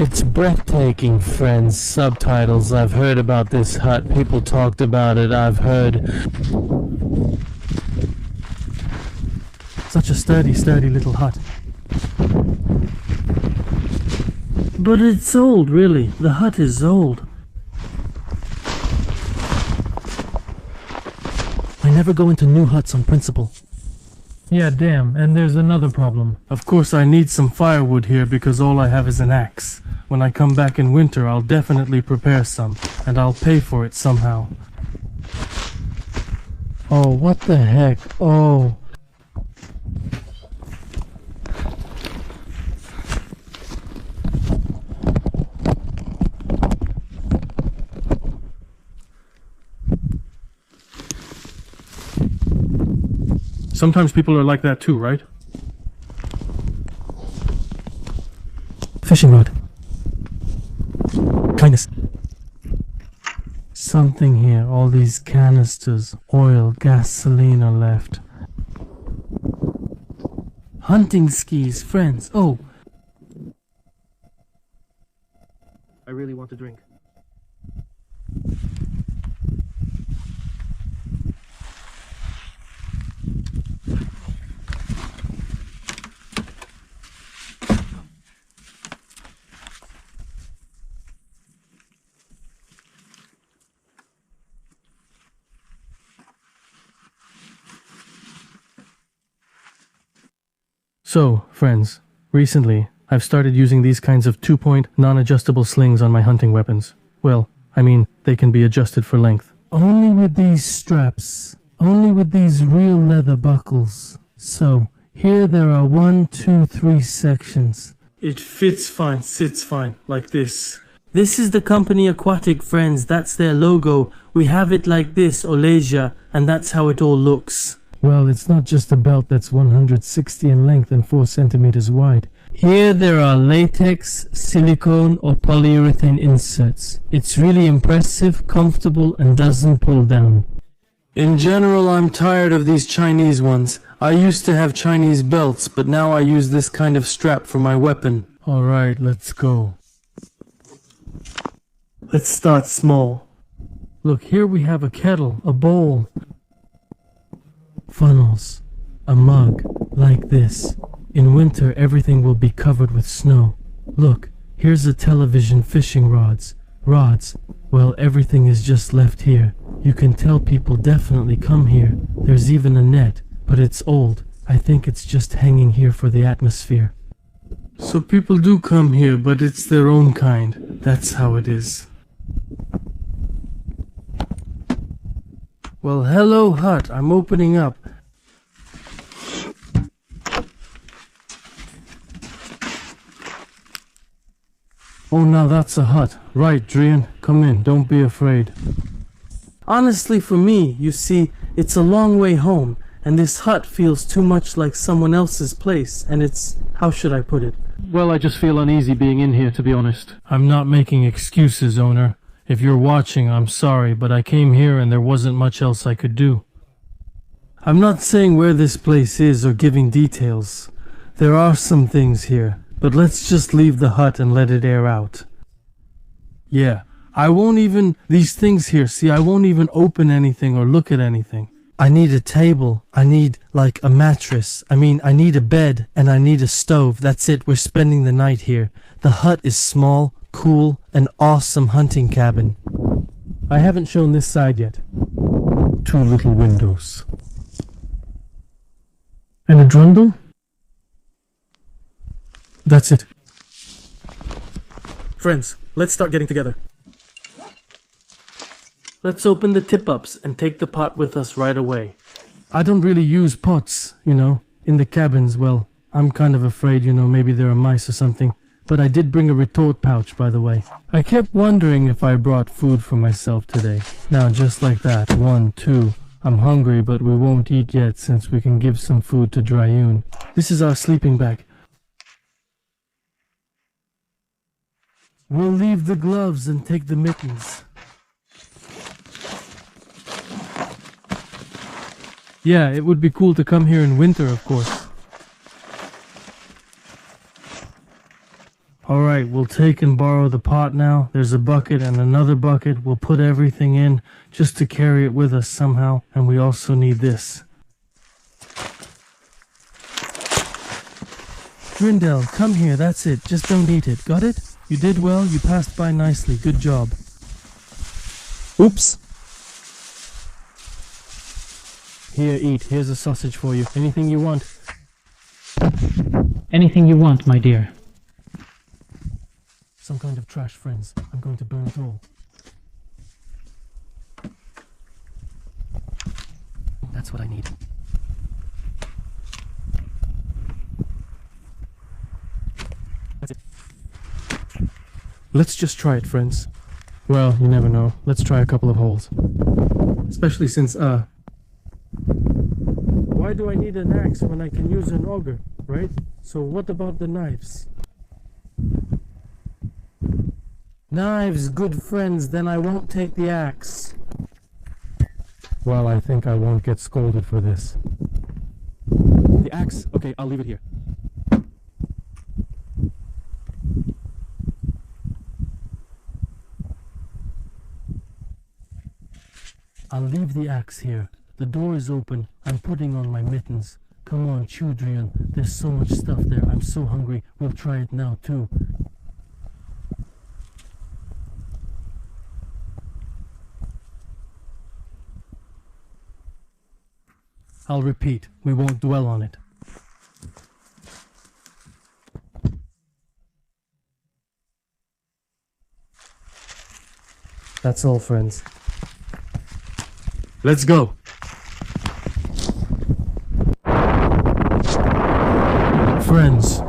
It's breathtaking, friends. Subtitles. I've heard about this hut. People talked about it. I've heard. Such a sturdy little hut. But it's old, really. The hut is old. I never go into new huts on principle. Yeah, damn. And there's another problem. Of course I need some firewood here because all I have is an axe. When I come back in winter, I'll definitely prepare some, and I'll pay for it somehow. Oh, what the heck? Oh. Sometimes people are like that too, right? Fishing rod. Kindness. Something here. All these canisters, oil, gasoline are left. Hunting skis, friends. Oh. I really want to drink. So, friends, recently I've started using these kinds of 2-point non-adjustable slings on my hunting weapons. Well, I mean, they can be adjusted for length. Only with these straps. Only with these real leather buckles. So, here there are 1, 2, 3 sections. It fits fine, sits fine, like this. This is the company Aquatic, friends. That's their logo. We have it like this, Olesia, and that's how it all looks. Well, it's not just a belt that's 160 in length and 4 centimeters wide. Here there are latex, silicone, or polyurethane inserts. It's really impressive, comfortable, and doesn't pull down. In general, I'm tired of these Chinese ones. I used to have Chinese belts, but now I use this kind of strap for my weapon. Alright, let's go. Let's start small. Look, here we have a kettle, a bowl, funnels, a mug, like this. In winter, everything will be covered with snow. Look, here's a television, fishing rods. Well, everything is just left here. You can tell people definitely come here. There's even a net, but it's old. I think it's just hanging here for the atmosphere. So people do come here, but it's their own kind. That's how it is. Well, hello, hut. I'm opening up. Oh, now that's a hut. Right, Drian. Come in. Don't be afraid. Honestly, for me, you see, it's a long way home, and this hut feels too much like someone else's place, and it's... how should I put it? Well, I just feel uneasy being in here, to be honest. I'm not making excuses, owner. If you're watching, I'm sorry, but I came here and there wasn't much else I could do. I'm not saying where this place is or giving details. There are some things here, but let's just leave the hut and let it air out. Yeah, I won't even... these things here, see, I won't even open anything or look at anything. I need a table. I need, like, a mattress. I need a bed, and I need a stove. That's it. We're spending the night here. The hut is small, cool, an awesome hunting cabin. I haven't shown this side yet. 2 little windows. And a trundle? That's it. Friends, let's start getting together. Let's open the tip-ups and take the pot with us right away. I don't really use pots, in the cabins. Well, I'm kind of afraid, maybe there are mice or something. But I did bring a retort pouch, by the way. I kept wondering if I brought food for myself today. Now, just like that. 1, 2. I'm hungry, but we won't eat yet since we can give some food to Dryun. This is our sleeping bag. We'll leave the gloves and take the mittens. Yeah, it would be cool to come here in winter, of course. Alright, we'll take and borrow the pot now. There's a bucket and another bucket. We'll put everything in just to carry it with us somehow. And we also need this. Grindel, come here. That's it. Just don't eat it. Got it? You did well. You passed by nicely. Good job. Oops. Here, eat. Here's a sausage for you. Anything you want? Anything you want, my dear. Some kind of trash, friends. I'm going to burn it all. That's what I need. That's it. Let's just try it, friends. Well, you never know. Let's try a couple of holes. Especially since, why do I need an axe when I can use an auger, right? So what about the knives? Knives, good friends, then I won't take the axe. Well, I think I won't get scolded for this. The axe? Okay, I'll leave it here. I'll leave the axe here. The door is open. I'm putting on my mittens. Come on, Chudrian. There's so much stuff there. I'm so hungry. We'll try it now, too. I'll repeat, we won't dwell on it. That's all, friends. Let's go! Friends,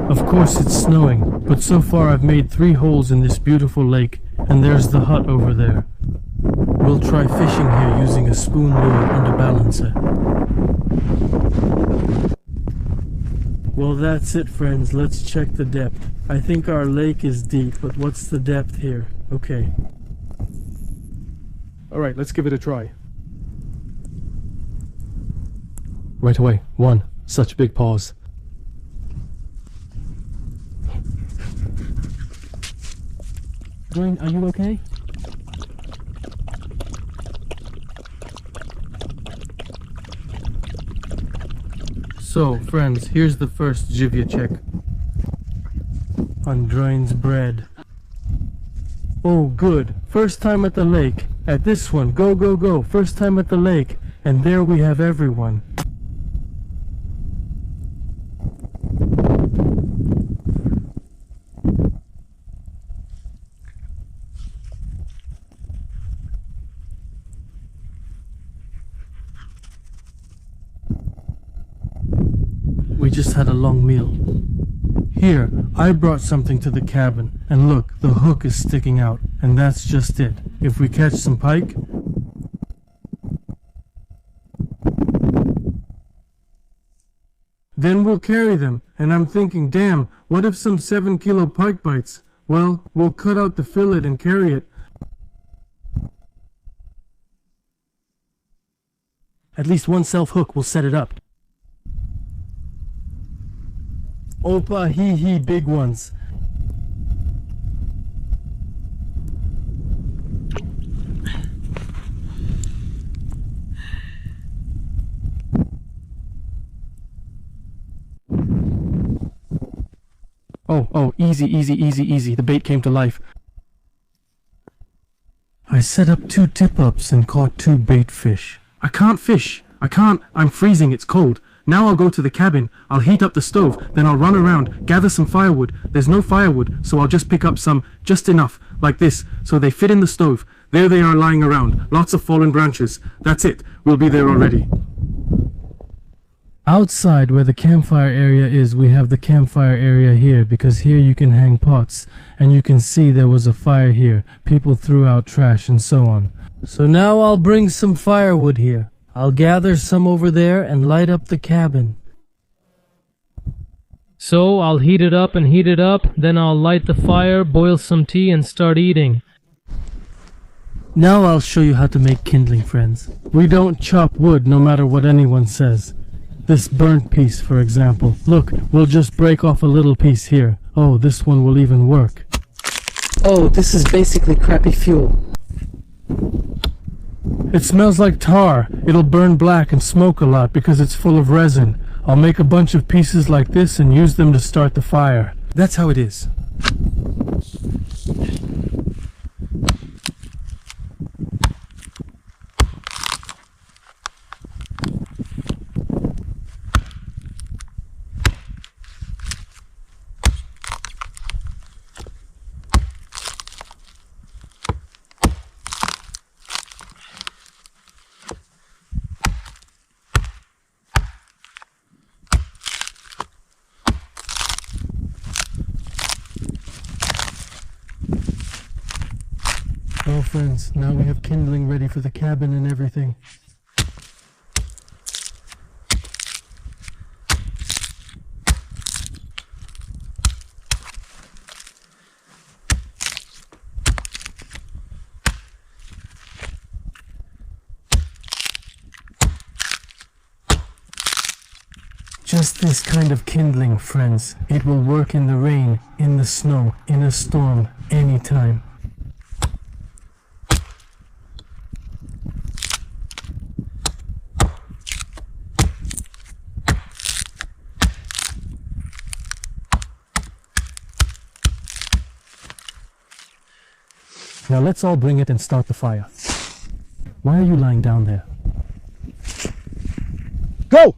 of course it's snowing, but so far I've made 3 holes in this beautiful lake, and there's the hut over there. We'll try fishing here using a spoon lure and a balancer. Well, that's it, friends. Let's check the depth. I think our lake is deep, but what's the depth here? Okay. Alright, let's give it a try. Right away. 1. Such big paws. Dwayne, are you okay? So, friends, here's the first Jivia check. On Drain's bread. Oh, good. First time at the lake. At this one. Go, go, go. First time at the lake. And there we have everyone. We just had a long meal. Here, I brought something to the cabin, and look, the hook is sticking out, and that's just it. If we catch some pike, then we'll carry them, and I'm thinking, damn, what if some 7-kilo pike bites? Well, we'll cut out the fillet and carry it. At least one self-hook will set it up. Opa hee hee big ones. Oh, easy, easy, easy, easy. The bait came to life. I set up 2 tip-ups and caught 2 bait fish. I can't fish. I can't. I'm freezing. It's cold. Now I'll go to the cabin, I'll heat up the stove, then I'll run around, gather some firewood. There's no firewood, so I'll just pick up some, just enough, like this, so they fit in the stove. There they are lying around, lots of fallen branches. That's it, we'll be there already. Outside where the campfire area is, we have the campfire area here, because here you can hang pots, and you can see there was a fire here. People threw out trash and so on. So now I'll bring some firewood here. I'll gather some over there and light up the cabin. So I'll heat it up and heat it up, then I'll light the fire, boil some tea and start eating. Now I'll show you how to make kindling, friends. We don't chop wood no matter what anyone says. This burnt piece, for example. Look, we'll just break off a little piece here. Oh, this one will even work. Oh, this is basically crappy fuel. It smells like tar. It'll burn black and smoke a lot because it's full of resin. I'll make a bunch of pieces like this and use them to start the fire. That's how it is. Well, friends, now we have kindling ready for the cabin and everything. Just this kind of kindling, friends. It will work in the rain, in the snow, in a storm, anytime. Now let's all bring it and start the fire. Why are you lying down there? Go!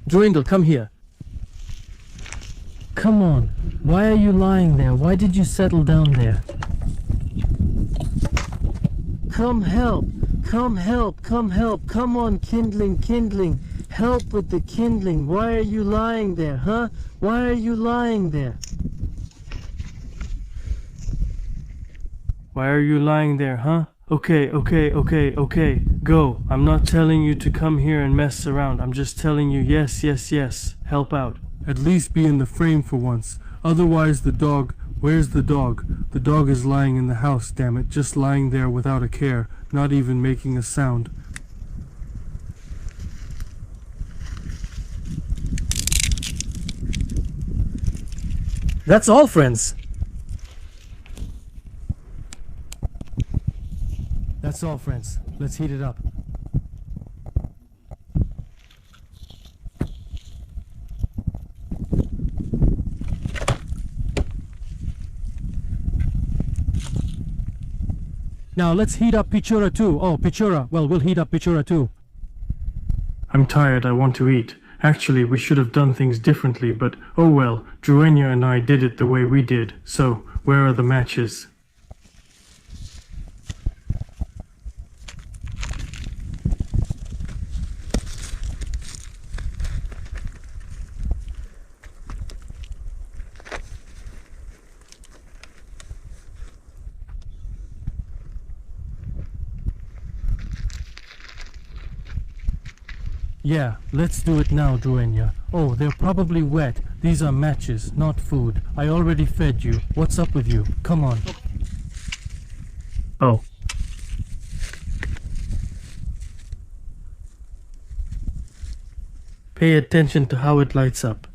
Joindle, come here. Come on. Why are you lying there? Why did you settle down there? Come help. Come help. Come help. Come on, kindling, kindling. Help with the kindling. Why are you lying there, huh? Why are you lying there? Why are you lying there, huh? Okay. Go. I'm not telling you to come here and mess around. I'm just telling you yes. Help out. At least be in the frame for once. Otherwise the dog... Where's the dog? The dog is lying in the house, damn it. Just lying there without a care. Not even making a sound. That's all, friends. That's all, friends. Let's heat it up. Now let's heat up Pichura too. Oh, Pichura. Well, we'll heat up Pichura too. I'm tired. I want to eat. Actually, we should have done things differently, but oh well. Druenya and I did it the way we did. So, where are the matches? Yeah, let's do it now, Druenya. Oh, they're probably wet. These are matches, not food. I already fed you. What's up with you? Come on. Oh. Pay attention to how it lights up.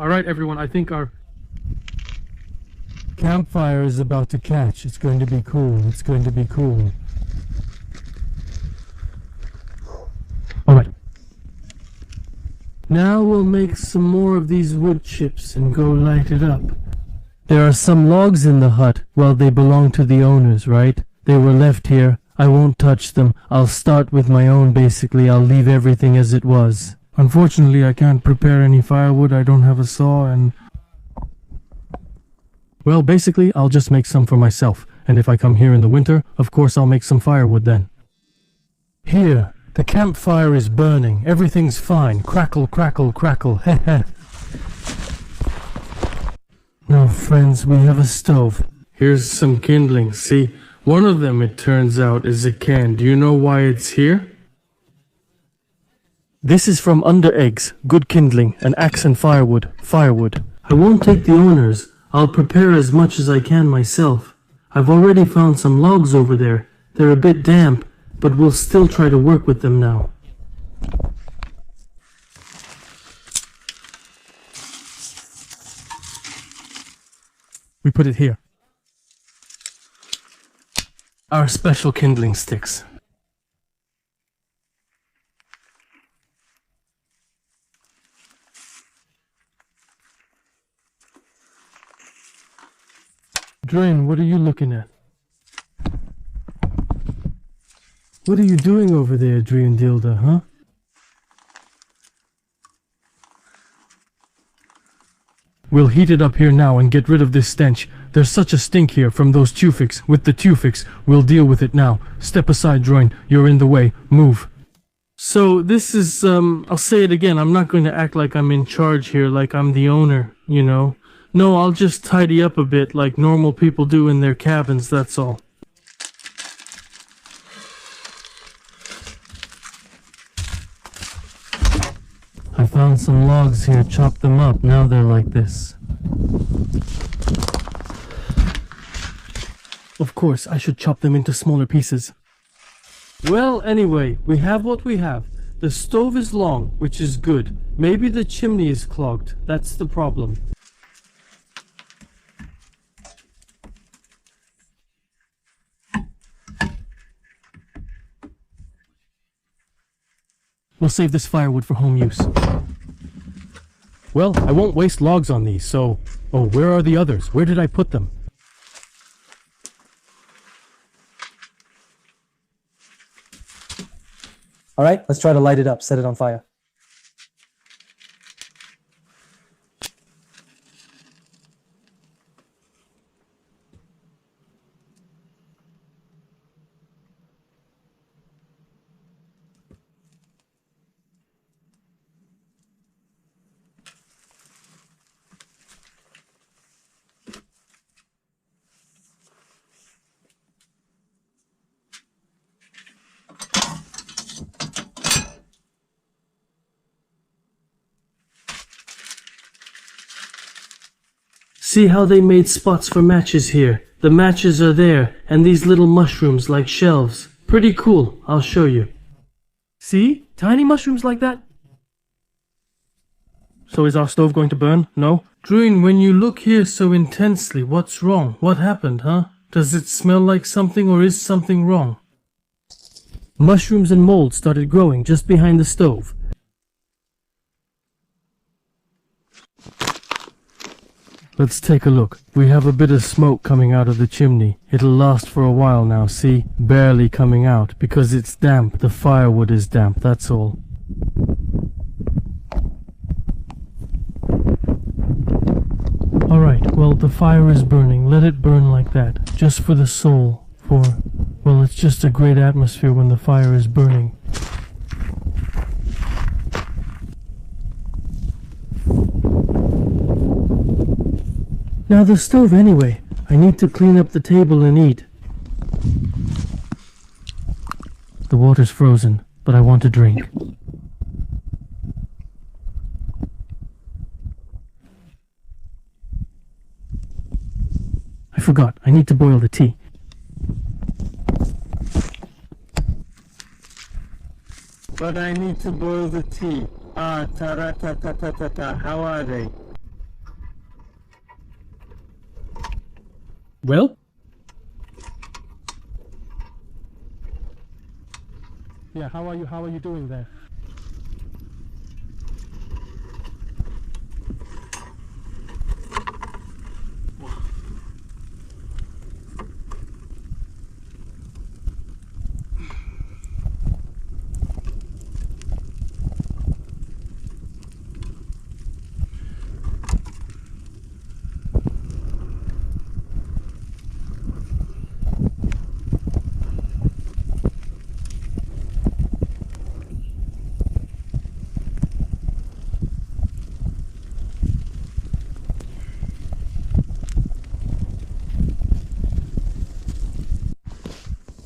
Alright everyone, I think our campfire is about to catch. It's going to be cool. It's going to be cool. Alright. Now we'll make some more of these wood chips and go light it up. There are some logs in the hut. Well, they belong to the owners, right? They were left here. I won't touch them. I'll start with my own, basically. I'll leave everything as it was. Unfortunately, I can't prepare any firewood. I don't have a saw and... Well, basically, I'll just make some for myself. And if I come here in the winter, of course I'll make some firewood then. Here, the campfire is burning. Everything's fine. Crackle, crackle, crackle. Heh heh. Now, friends, we have a stove. Here's some kindling. See, one of them, it turns out, is a can. Do you know why it's here? This is from Under Eggs. Good kindling. An axe and firewood. Firewood. I won't take the owners. I'll prepare as much as I can myself. I've already found some logs over there. They're a bit damp, but we'll still try to work with them now. We put it here. Our special kindling sticks. Drain, what are you looking at? What are you doing over there, Drain Dilda, huh? We'll heat it up here now and get rid of this stench. There's such a stink here from those tufiks. With the tufiks, we'll deal with it now. Step aside, Droin. You're in the way. Move. So this is, I'll say it again. I'm not going to act like I'm in charge here, like I'm the owner, you know. No, I'll just tidy up a bit like normal people do in their cabins, that's all. I found some logs here, chopped them up, now they're like this. Of course, I should chop them into smaller pieces. Well, anyway, we have what we have. The stove is long, which is good. Maybe the chimney is clogged, that's the problem. We'll save this firewood for home use. Well, I won't waste logs on these, so... Oh, where are the others? Where did I put them? Alright, let's try to light it up. Set it on fire. See how they made spots for matches here. The matches are there, and these little mushrooms like shelves. Pretty cool, I'll show you. See? Tiny mushrooms like that? So is our stove going to burn? No? Druin, when you look here so intensely, what's wrong? What happened, huh? Does it smell like something or is something wrong? Mushrooms and mold started growing just behind the stove. Let's take a look. We have a bit of smoke coming out of the chimney. It'll last for a while now, see? Barely coming out, because it's damp. The firewood is damp, that's all. Alright, well, the fire is burning. Let it burn like that. Just for the soul. Well, it's just a great atmosphere when the fire is burning. Now the stove anyway. I need to clean up the table and eat. The water's frozen, but I want to drink. I forgot, I need to boil the tea. But I need to boil the tea. Ah, ta-ra-ta-ta-ta-ta-ta, how are they? Well? Yeah, how are you doing there?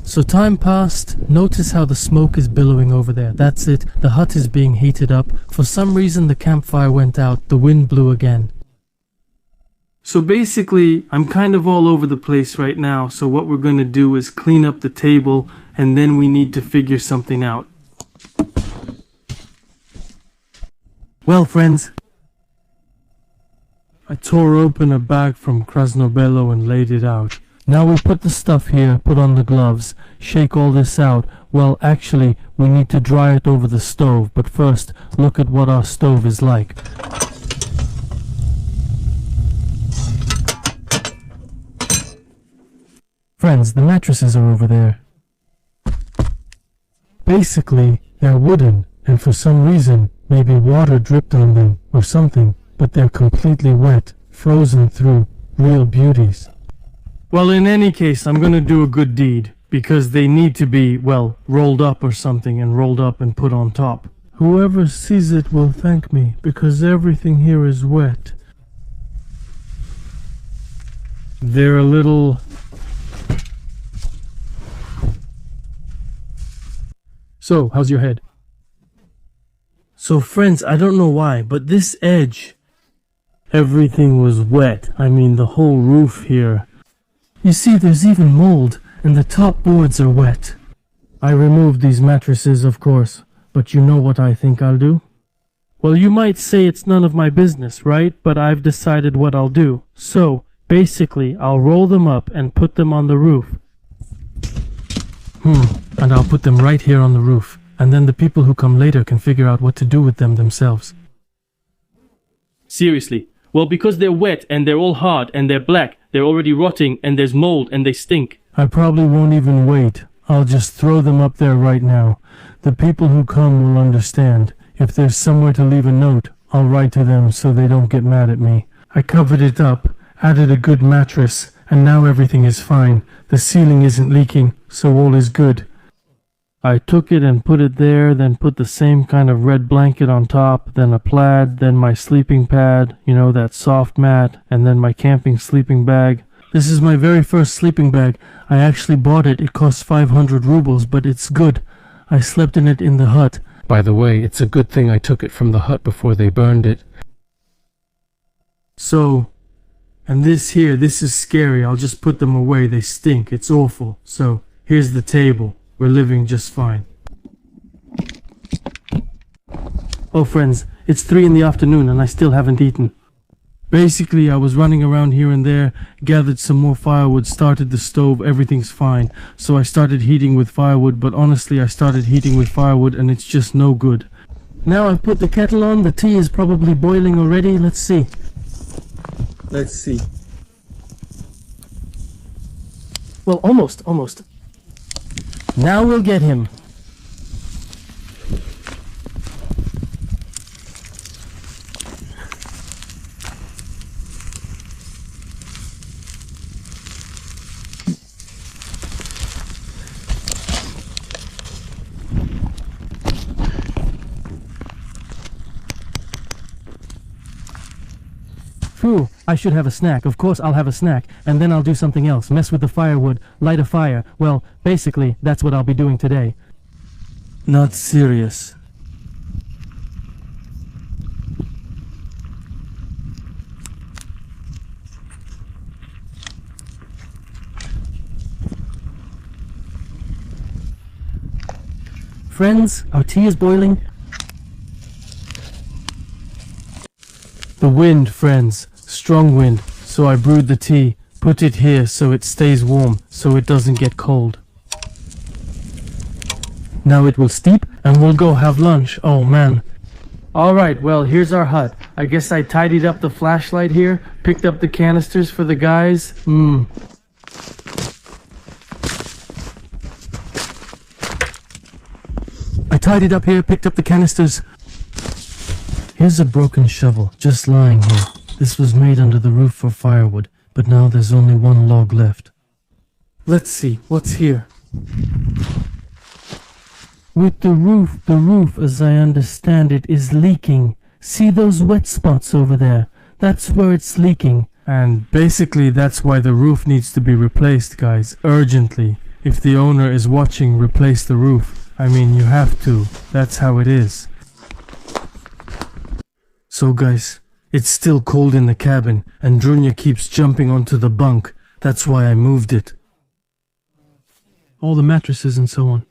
So time passed. Notice how the smoke is billowing over there. That's it. The hut is being heated up. For some reason the campfire went out. The wind blew again. So basically, I'm kind of all over the place right now. So what we're going to do is clean up the table, and then we need to figure something out. Well, friends, I tore open a bag from Krasnobelo and laid it out. now we put the stuff here, put on the gloves, shake all this out. Well, actually, we need to dry it over the stove, but first, look at what our stove is like. Friends, the mattresses are over there. Basically, they're wooden, and for some reason, maybe water dripped on them or something, but they're completely wet, frozen through, real beauties. Well, in any case, I'm going to do a good deed, because they need to be, well, rolled up or something, and rolled up and put on top. Whoever sees it will thank me, because everything here is wet. They're a little... So, how's your head? So friends, I don't know why, but this edge, everything was wet. I mean, the whole roof here. You see, there's even mold, and the top boards are wet. I removed these mattresses, of course, but you know what I think I'll do? Well, you might say it's none of my business, right? But I've decided what I'll do. So, basically, I'll roll them up and put them on the roof. And I'll put them right here on the roof, and then the people who come later can figure out what to do with them themselves. Seriously. Well, because they're wet, and they're all hard, and they're black, they're already rotting, and there's mold, and they stink. I probably won't even wait. I'll just throw them up there right now. The people who come will understand. If there's somewhere to leave a note, I'll write to them so they don't get mad at me. I covered it up, added a good mattress, and now everything is fine. The ceiling isn't leaking, so all is good. I took it and put it there, then put the same kind of red blanket on top, then a plaid, then my sleeping pad, you know, that soft mat, and then my camping sleeping bag. This is my very first sleeping bag. I actually bought it. It cost 500 rubles, but it's good. I slept in it in the hut. By the way, it's a good thing I took it from the hut before they burned it. So, and this here, this is scary. I'll just put them away. They stink. It's awful. So, here's the table. We're living just fine. Oh friends, it's 3 in the afternoon and I still haven't eaten. Basically, I was running around here and there, gathered some more firewood, started the stove, everything's fine. So I started heating with firewood, but honestly I started heating with firewood and it's just no good. Now I've put the kettle on, the tea is probably boiling already, let's see. Let's see. Well, almost. Now we'll get him. Phew, I should have a snack. Of course I'll have a snack, and then I'll do something else. Mess with the firewood, light a fire. Well, basically, that's what I'll be doing today. Not serious. Friends, our tea is boiling. The wind, friends. Strong wind. So I brewed the tea, put it here so it stays warm, so it doesn't get cold. Now it will steep and we'll go have lunch. Oh man. Alright, well, here's our hut. I guess I tidied up the flashlight here, picked up the canisters for the guys. I tidied up here, picked up the canisters. Here's a broken shovel, just lying here. This was made under the roof for firewood, but now there's only one log left. Let's see, what's here? With the roof, as I understand it, is leaking. See those wet spots over there? That's where it's leaking. And basically that's why the roof needs to be replaced, guys, urgently. If the owner is watching, replace the roof. I mean, you have to. That's how it is. So guys, it's still cold in the cabin, and Drunya keeps jumping onto the bunk. That's why I moved it. All the mattresses and so on.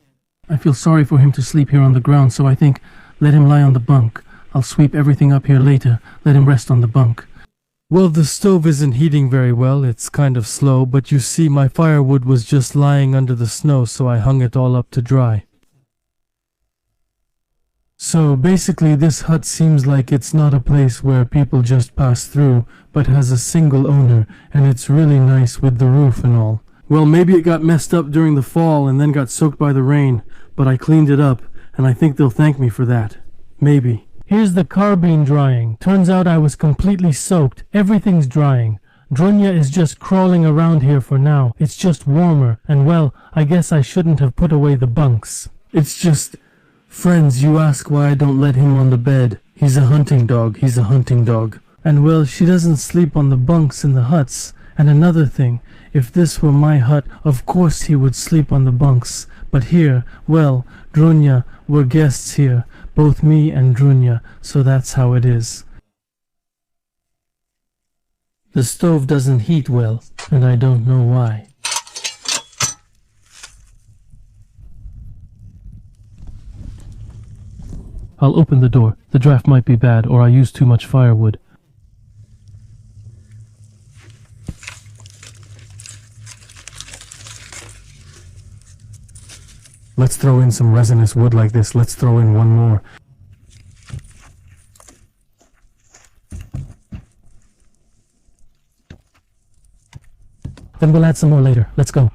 I feel sorry for him to sleep here on the ground, so I think, let him lie on the bunk. I'll sweep everything up here later. Let him rest on the bunk. Well, the stove isn't heating very well. It's kind of slow, but you see, my firewood was just lying under the snow, so I hung it all up to dry. So basically this hut seems like it's not a place where people just pass through, but has a single owner, and it's really nice with the roof and all. Well, maybe it got messed up during the fall and then got soaked by the rain, but I cleaned it up, and I think they'll thank me for that. Maybe. Here's the carbine drying. Turns out I was completely soaked. Everything's drying. Drunya is just crawling around here for now. It's just warmer, and well, I guess I shouldn't have put away the bunks. It's just... Friends, you ask why I don't let him on the bed. He's a hunting dog. He's a hunting dog. And well, she doesn't sleep on the bunks in the huts. And another thing, if this were my hut, of course he would sleep on the bunks. But here, well, Drunya, we're guests here. Both me and Drunya, so that's how it is. The stove doesn't heat well, and I don't know why. I'll open the door. The draft might be bad, or I used too much firewood. Let's throw in some resinous wood like this. Let's throw in one more. Then we'll add some more later. Let's go.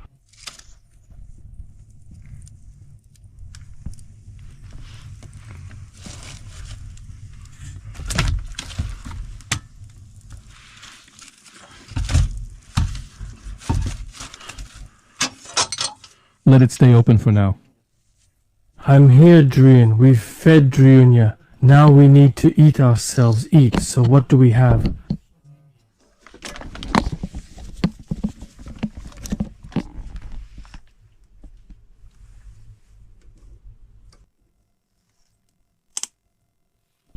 Let it stay open for now. I'm here, Drian. We've fed Drunya. Now we need to eat ourselves. Eat. So what do we have?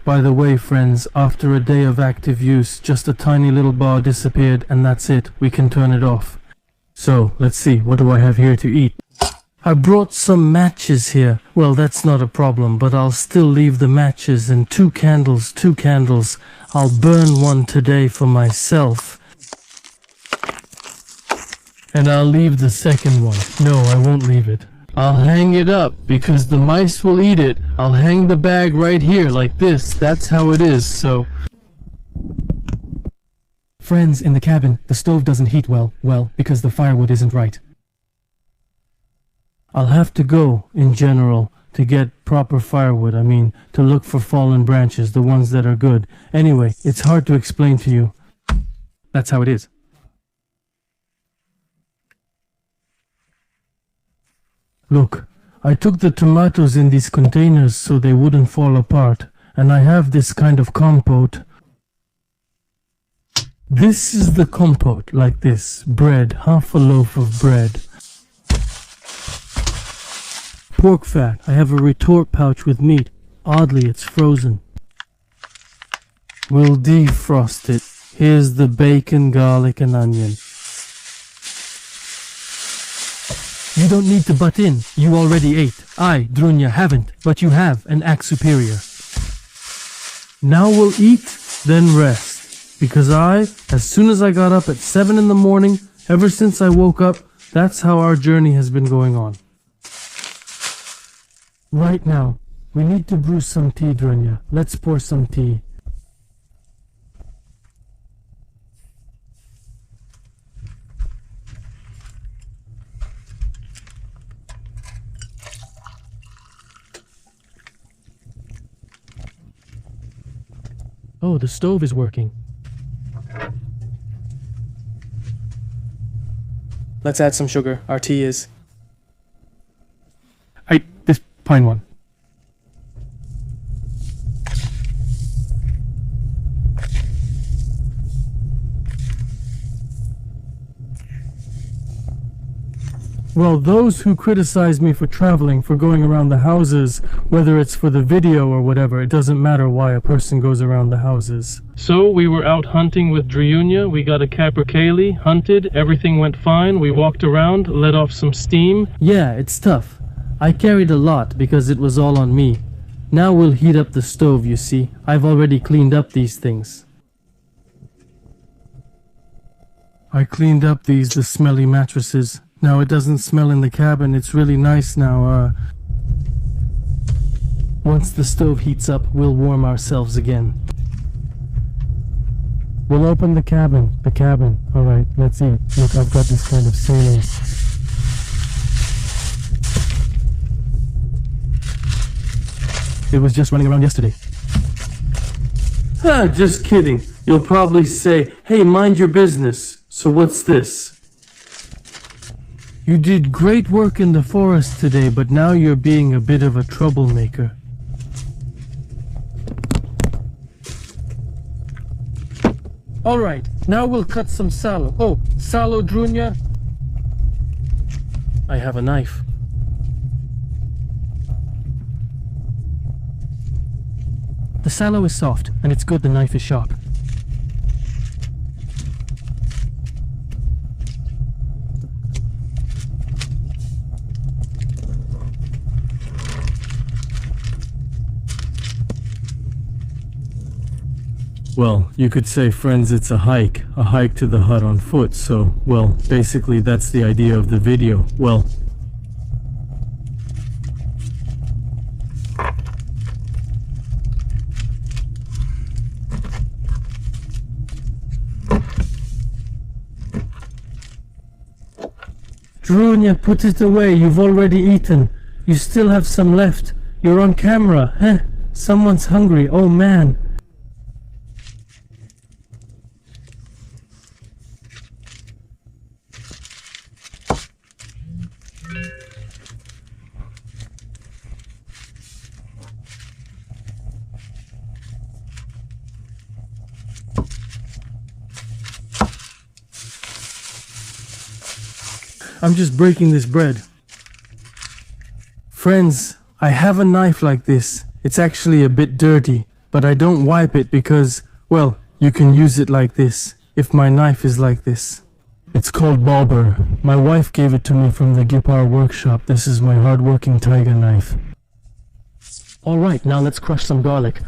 By the way, friends, after a day of active use, just a tiny little bar disappeared, and that's it. We can turn it off. So, let's see. What do I have here to eat? I brought some matches here. Well, that's not a problem, but I'll still leave the matches and two candles. I'll burn one today for myself. And I'll leave the second one. No, I won't leave it. I'll hang it up because the mice will eat it. I'll hang the bag right here like this. That's how it is, so... Friends, in the cabin, the stove doesn't heat well, because the firewood isn't right. I'll have to go, in general, to get proper firewood. I mean, to look for fallen branches, the ones that are good. Anyway, it's hard to explain to you. That's how it is. Look, I took the tomatoes in these containers so they wouldn't fall apart, and I have this kind of compote. This is the compote, like this. Bread, half a loaf of bread. Pork fat. I have a retort pouch with meat. Oddly, it's frozen. We'll defrost it. Here's the bacon, garlic, and onion. You don't need to butt in. You already ate. I, Drunya, haven't, but you have and act superior. Now we'll eat, then rest. Because as soon as I got up at 7 in the morning, Ever since I woke up, that's how our journey has been going on. Right now, we need to brew some tea, Drunya. Let's pour some tea. Oh, the stove is working. Let's add some sugar. Our tea is. This pine one. Well, those who criticize me for traveling, for going around the houses, whether it's for the video or whatever, it doesn't matter why a person goes around the houses. So we were out hunting with Dreunia, we got a capercaillie, hunted, everything went fine, we walked around, let off some steam. Yeah, it's tough. I carried a lot because it was all on me. Now we'll heat up the stove, you see. I've already cleaned up these things. I cleaned up the smelly mattresses. Now it doesn't smell in the cabin. It's really nice now. Once the stove heats up, we'll warm ourselves again. We'll open the cabin. Alright, let's eat. Look, I've got this kind of sailing. It was just running around yesterday. Ah, just kidding. You'll probably say, hey, mind your business. So what's this? You did great work in the forest today, but now you're being a bit of a troublemaker. Alright, now we'll cut some sallow. Oh, sallow, Drunya? I have a knife. The sallow is soft, and it's good the knife is sharp. Well, you could say, friends, it's a hike to the hut on foot, so, well, basically that's the idea of the video. Well, Drunya, put it away, you've already eaten. You still have some left. You're on camera, huh? Someone's hungry, oh man. I'm just breaking this bread. Friends, I have a knife like this. It's actually a bit dirty, but I don't wipe it because, well, you can use it like this, if my knife is like this. It's called Bobber. My wife gave it to me from the Gipar workshop. This is my hard-working tiger knife. Alright, now let's crush some garlic.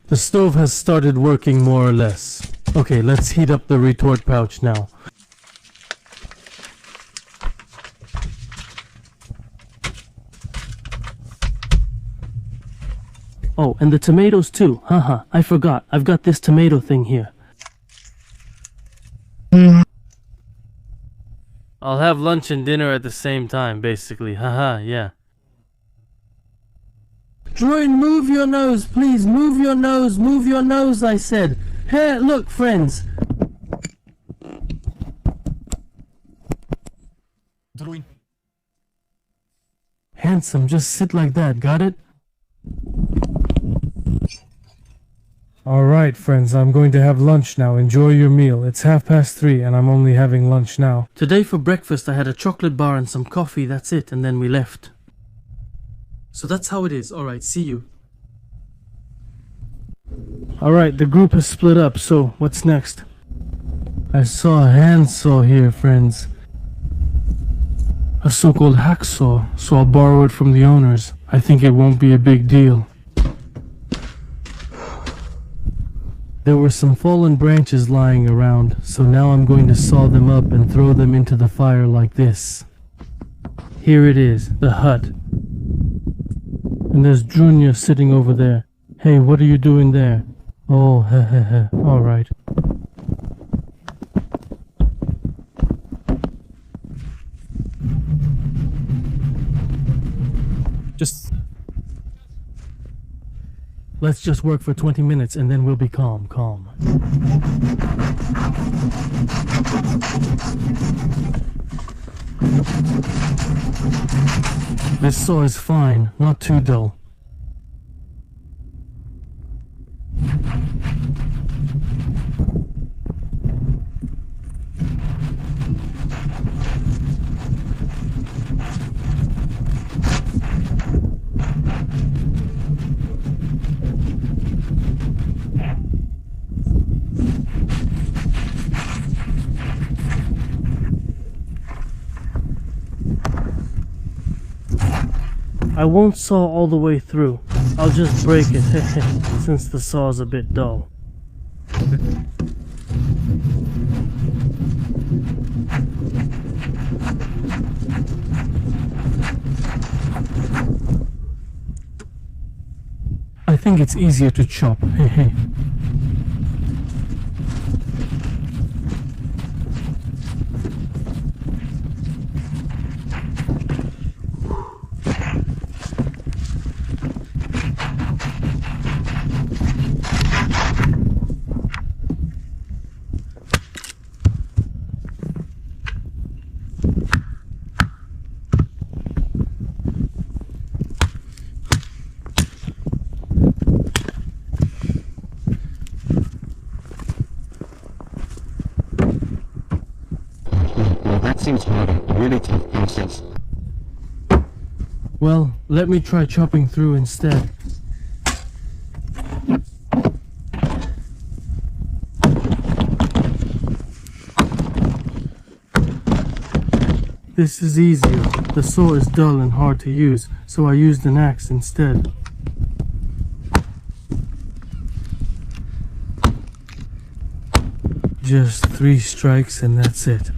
The stove has started working more or less. Okay, let's heat up the retort pouch now. Oh, and the tomatoes too. Haha, I forgot. I've got this tomato thing here. I'll have lunch and dinner at the same time, basically. Haha, yeah. Droid, move your nose, please. Move your nose. Move your nose, I said. Here, look, friends. Droid. Handsome, just sit like that, got it? Alright, friends, I'm going to have lunch now. Enjoy your meal. It's 3:30 and I'm only having lunch now. Today for breakfast I had a chocolate bar and some coffee, that's it, and then we left. So that's how it is. Alright, see you. Alright, the group has split up, so what's next? I saw a handsaw here, friends. A so-called hacksaw, so I'll borrow it from the owners. I think it won't be a big deal. There were some fallen branches lying around, so now I'm going to saw them up and throw them into the fire like this. Here it is, the hut. And there's Junior sitting over there. Hey, what are you doing there? Oh, heh. Alright. Let's just work for 20 minutes and then we'll be calm. This saw is fine, not too dull. I won't saw all the way through. I'll just break it, since the saw's a bit dull. I think it's easier to chop, hey. Seems hard, a really tough process. Well, let me try chopping through instead. This is easier. The saw is dull and hard to use, so I used an axe instead. Just 3 strikes and that's it.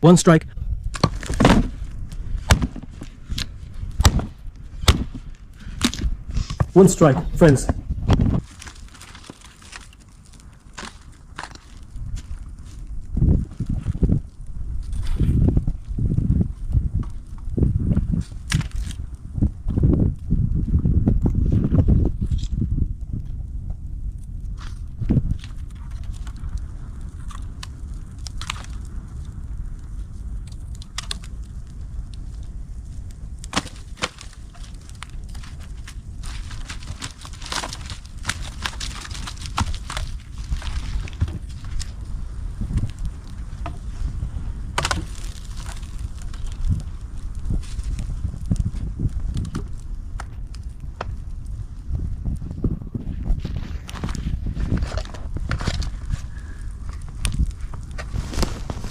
One strike. One strike, friends.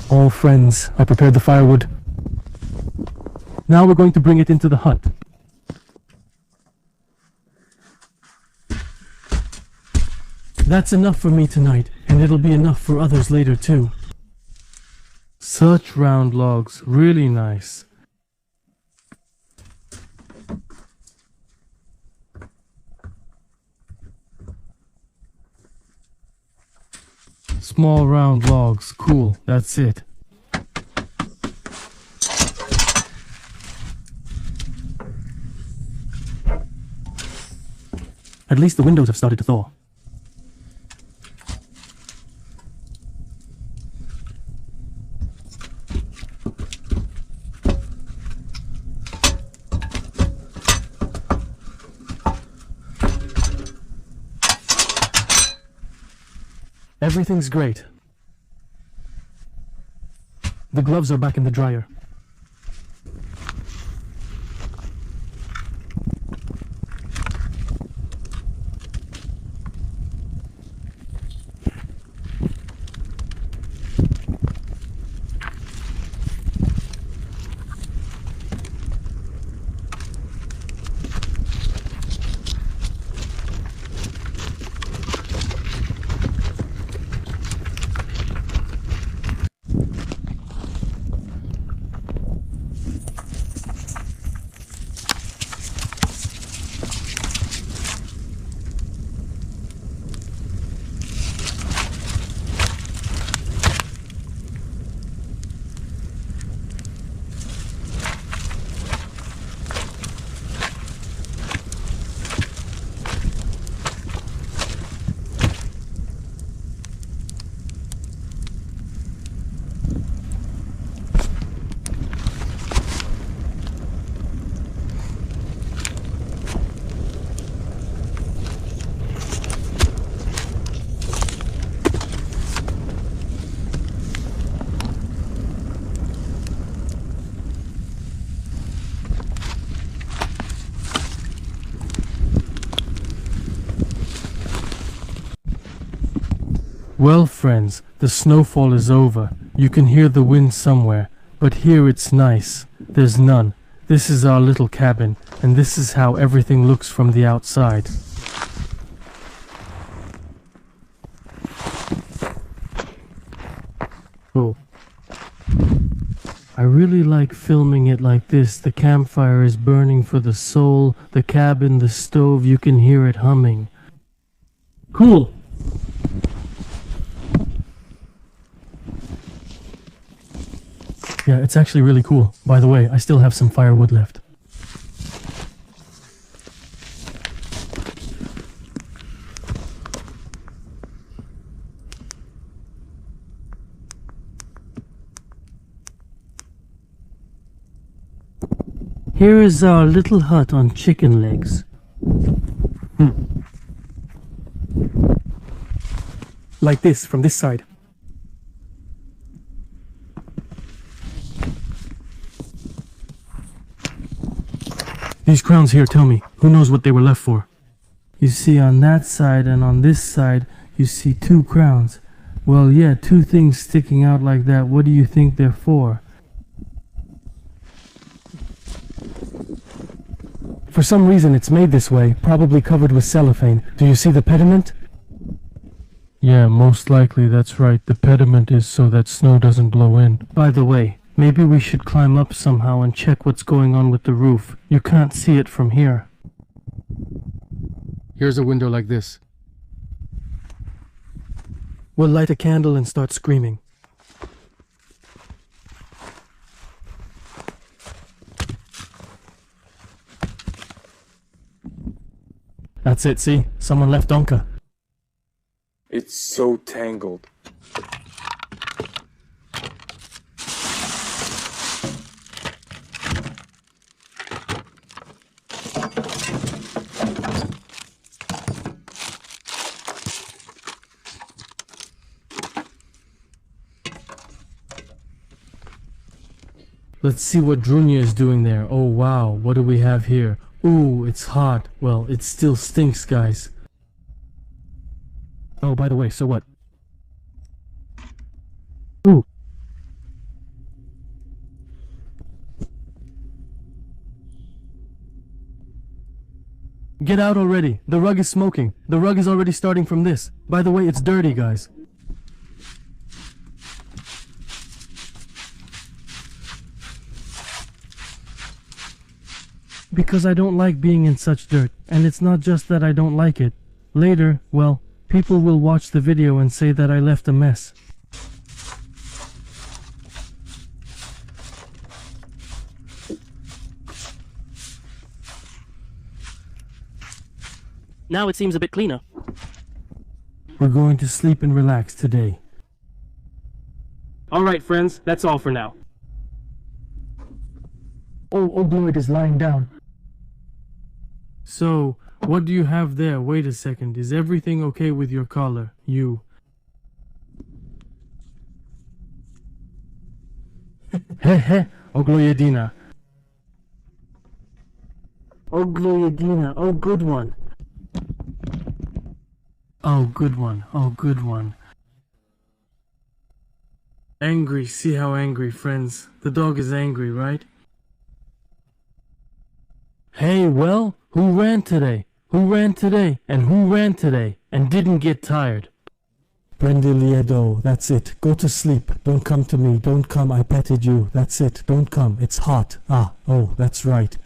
All friends, I prepared the firewood. Now we're going to bring it into the hut. That's enough for me tonight, and it'll be enough for others later too. Such round logs, really nice. Small round logs, cool, that's it. At least the windows have started to thaw. Everything's great. The gloves are back in the dryer. Well, friends, the snowfall is over. You can hear the wind somewhere, but here it's nice. There's none. This is our little cabin, and this is how everything looks from the outside. Oh. I really like filming it like this. The campfire is burning for the soul, the cabin, the stove, you can hear it humming. Cool! Yeah, it's actually really cool. By the way, I still have some firewood left. Here is our little hut on chicken legs. Like this, from this side. These crowns here, tell me, who knows what they were left for? You see, on that side and on this side, you see two crowns. Well, yeah, two things sticking out like that. What do you think they're for? For some reason it's made this way, probably covered with cellophane. Do you see the pediment? Yeah, most likely that's right. The pediment is so that snow doesn't blow in. By the way, maybe we should climb up somehow and check what's going on with the roof. You can't see it from here. Here's a window like this. We'll light a candle and start screaming. That's it, see? Someone left Donka. It's so tangled. Let's see what Drunya is doing there. Oh wow, what do we have here? Ooh, it's hot. Well, it still stinks, guys. Oh, by the way, so what? Ooh. Get out already. The rug is smoking. The rug is already starting from this. By the way, it's dirty, guys. Because I don't like being in such dirt. And it's not just that I don't like it. Later, well, people will watch the video and say that I left a mess. Now it seems a bit cleaner. We're going to sleep and relax today. Alright friends, that's all for now. Oh, Obloid is lying down. So, what do you have there? Wait a second. Is everything okay with your collar? You. He, Ogloyedina. Ogloyedina, oh good one. Oh, good one. Oh, good one. Angry, see how angry, friends. The dog is angry, right? Hey, well, who ran today? Who ran today? And who ran today? And didn't get tired? Brendiliedo, that's it. Go to sleep. Don't come to me. Don't come. I petted you. That's it. Don't come. It's hot. Ah, oh, that's right.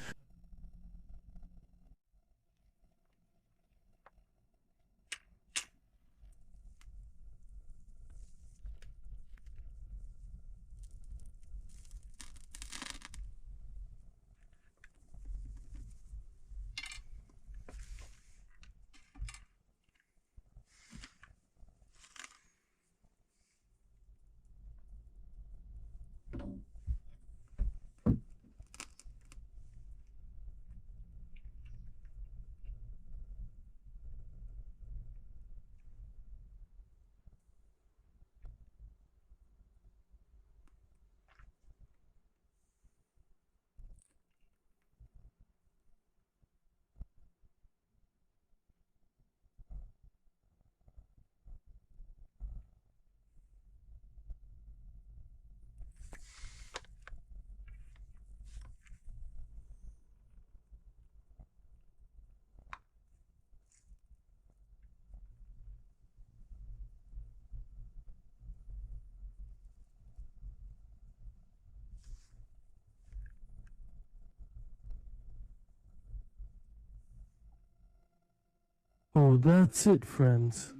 Oh, that's it, friends.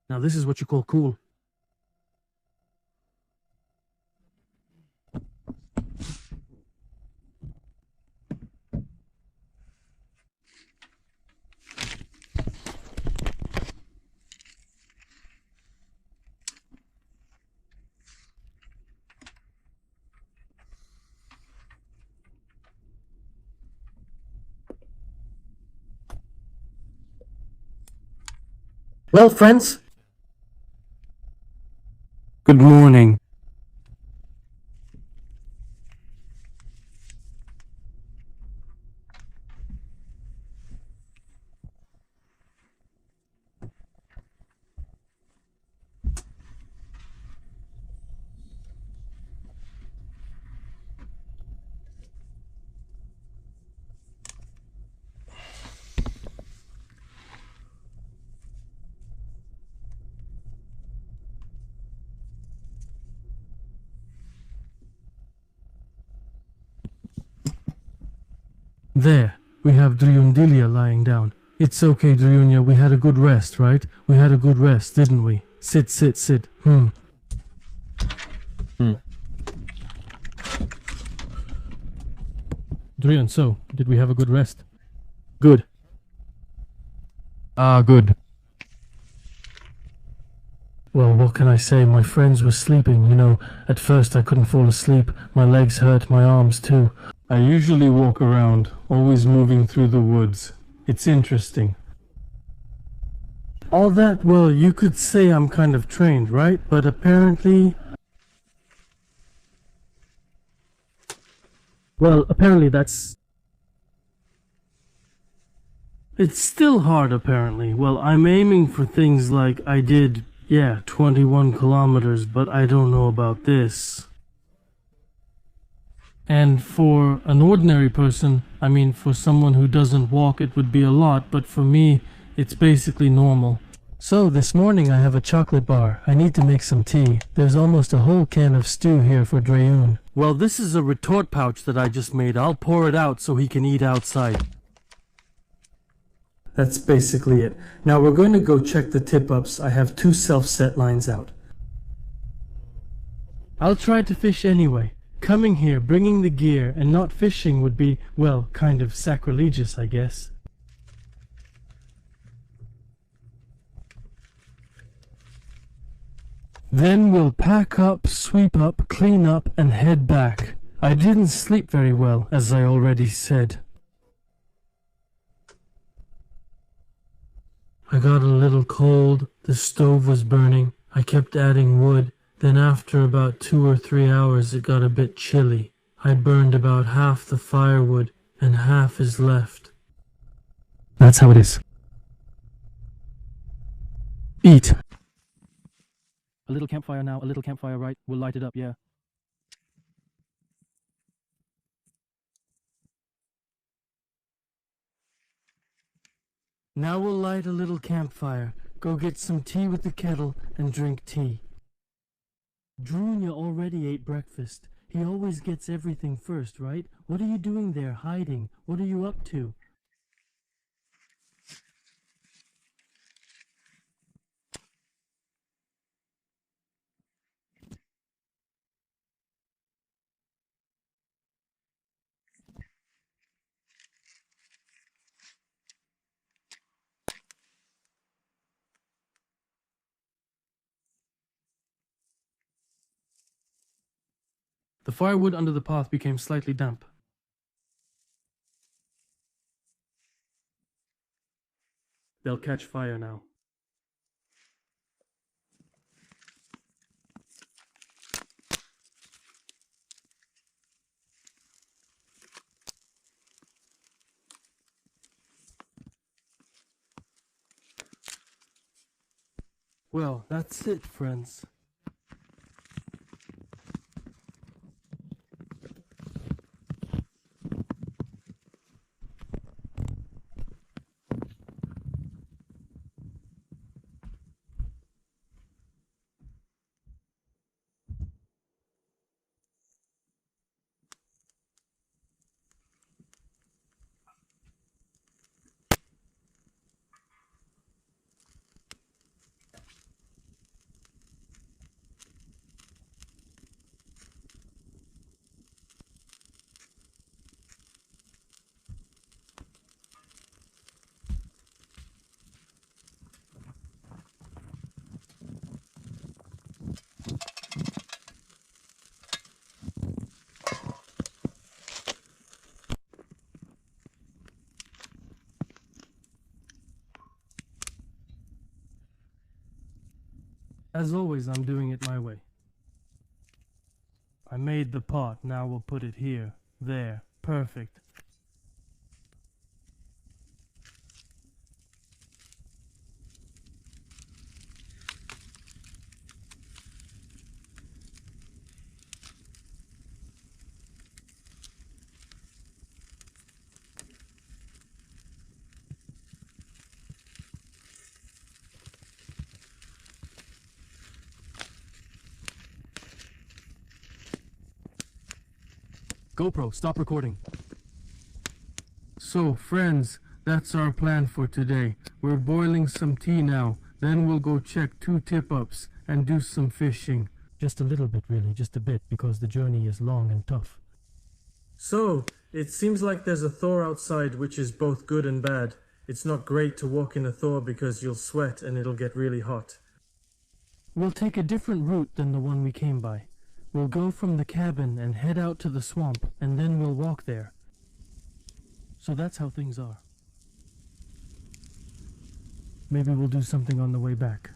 Now this is what you call cool. Well, friends. Good morning. There, we have Driundilia lying down. It's okay, Driunia, we had a good rest, right? We had a good rest, didn't we? Sit, sit, sit. Drian, so, did we have a good rest? Good. Good. Well, what can I say? My friends were sleeping, you know. At first I couldn't fall asleep. My legs hurt, my arms too. I usually walk around, always moving through the woods. It's interesting. All that, well, you could say I'm kind of trained, right? But apparently... Well, apparently that's... It's still hard, apparently. Well, I'm aiming for things like I did, 21 kilometers, but I don't know about this. And for an ordinary person, I mean for someone who doesn't walk, it would be a lot, but for me, it's basically normal. So, this morning I have a chocolate bar. I need to make some tea. There's almost a whole can of stew here for Drayun. Well, this is a retort pouch that I just made. I'll pour it out so he can eat outside. That's basically it. Now we're going to go check the tip-ups. I have 2 self-set lines out. I'll try to fish anyway. Coming here, bringing the gear, and not fishing would be, well, kind of sacrilegious, I guess. Then we'll pack up, sweep up, clean up, and head back. I didn't sleep very well, as I already said. I got a little cold, the stove was burning, I kept adding wood, Then after about 2 or 3 hours it got a bit chilly. I burned about half the firewood and half is left. That's how it is. Eat. A little campfire now, a little campfire, right? We'll light it up, yeah. Now we'll light a little campfire, go get some tea with the kettle, and drink tea. Drunya already ate breakfast. He always gets everything first, right? What are you doing there, hiding? What are you up to? The firewood under the path became slightly damp. They'll catch fire now. Well, that's it, friends. As always, I'm doing it my way. I made the pot, now we'll put it here. There. Perfect. GoPro, stop recording. So, friends, that's our plan for today. We're boiling some tea now, then we'll go check 2 tip-ups and do some fishing. Just a little bit, really, just a bit, because the journey is long and tough. So, it seems like there's a thaw outside, which is both good and bad. It's not great to walk in a thaw because you'll sweat and it'll get really hot. We'll take a different route than the one we came by. We'll go from the cabin and head out to the swamp, and then we'll walk there. So that's how things are. Maybe we'll do something on the way back.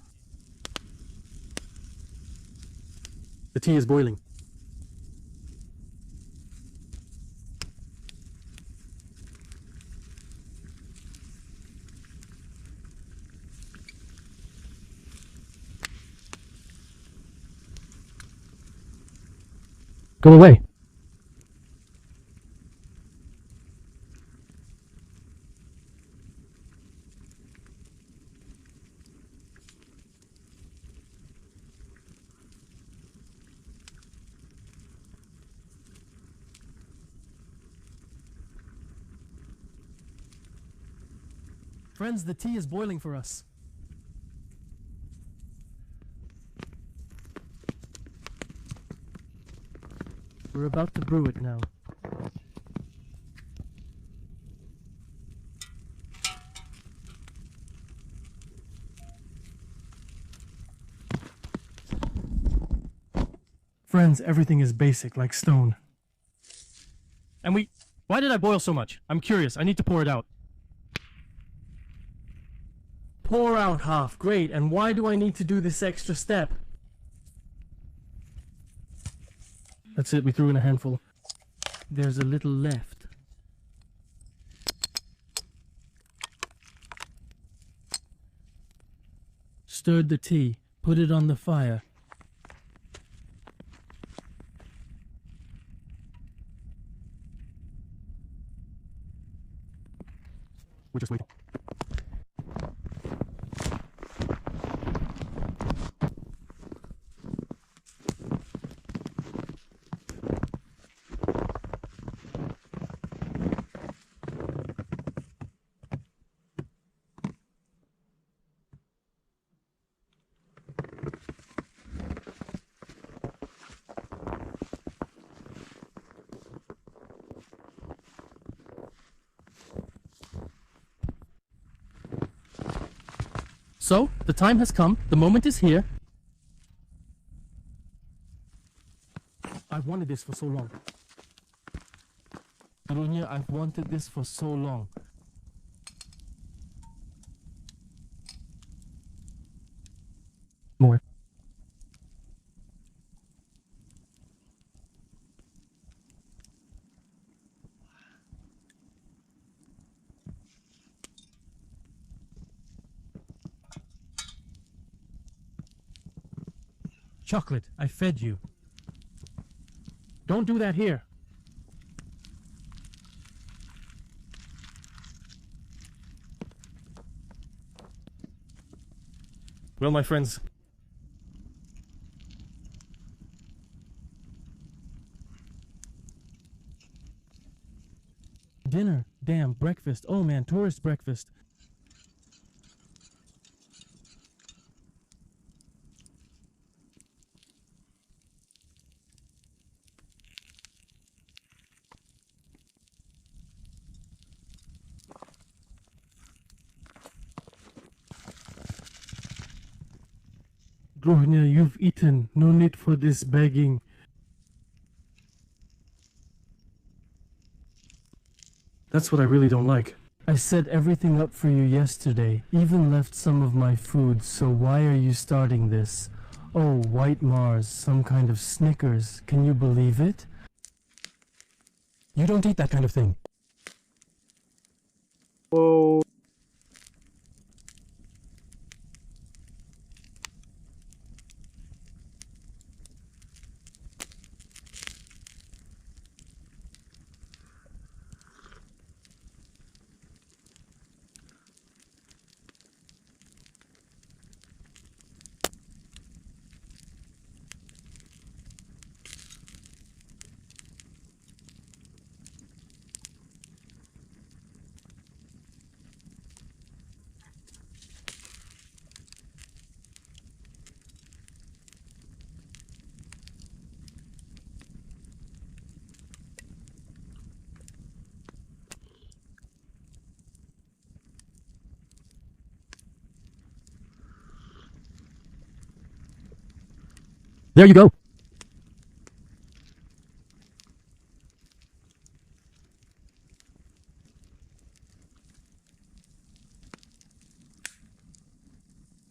The tea is boiling. Go away. Friends, the tea is boiling for us. We're about to brew it now. Friends, everything is basic, like stone. And why did I boil so much? I'm curious. I need to pour it out. Pour out half, great. And why do I need to do this extra step? That's it, we threw in a handful. There's a little left. Stirred the tea, put it on the fire. We're just waiting. So, the time has come, the moment is here. I've wanted this for so long. Dunya, I've wanted this for so long. More. Chocolate, I fed you. Don't do that here. Well, my friends, Dinner, damn, breakfast. Oh man, tourist breakfast. Dunya, you've eaten. No need for this begging. that's what I really don't like. I set everything up for you yesterday, even left some of my food, so why are you starting this? Oh, white Mars, some kind of Snickers, can you believe it? You don't eat that kind of thing. Whoa. There you go.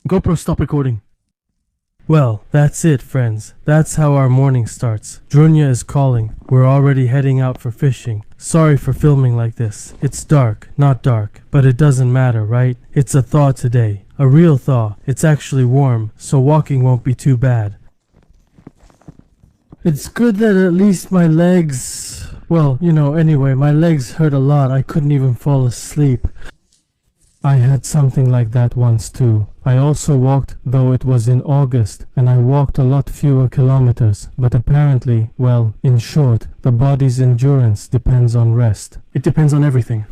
GoPro, stop recording. Well, that's it, friends. That's how our morning starts. Drunya is calling. We're already heading out for fishing. Sorry for filming like this. It's dark, not dark, but it doesn't matter, right? It's a thaw today. A real thaw. It's actually warm, so walking won't be too bad. It's good that at least my legs... Well, anyway, my legs hurt a lot. I couldn't even fall asleep. I had something like that once too. I also walked, though it was in August, and I walked a lot fewer kilometers. But apparently, well, in short, the body's endurance depends on rest. It depends on everything.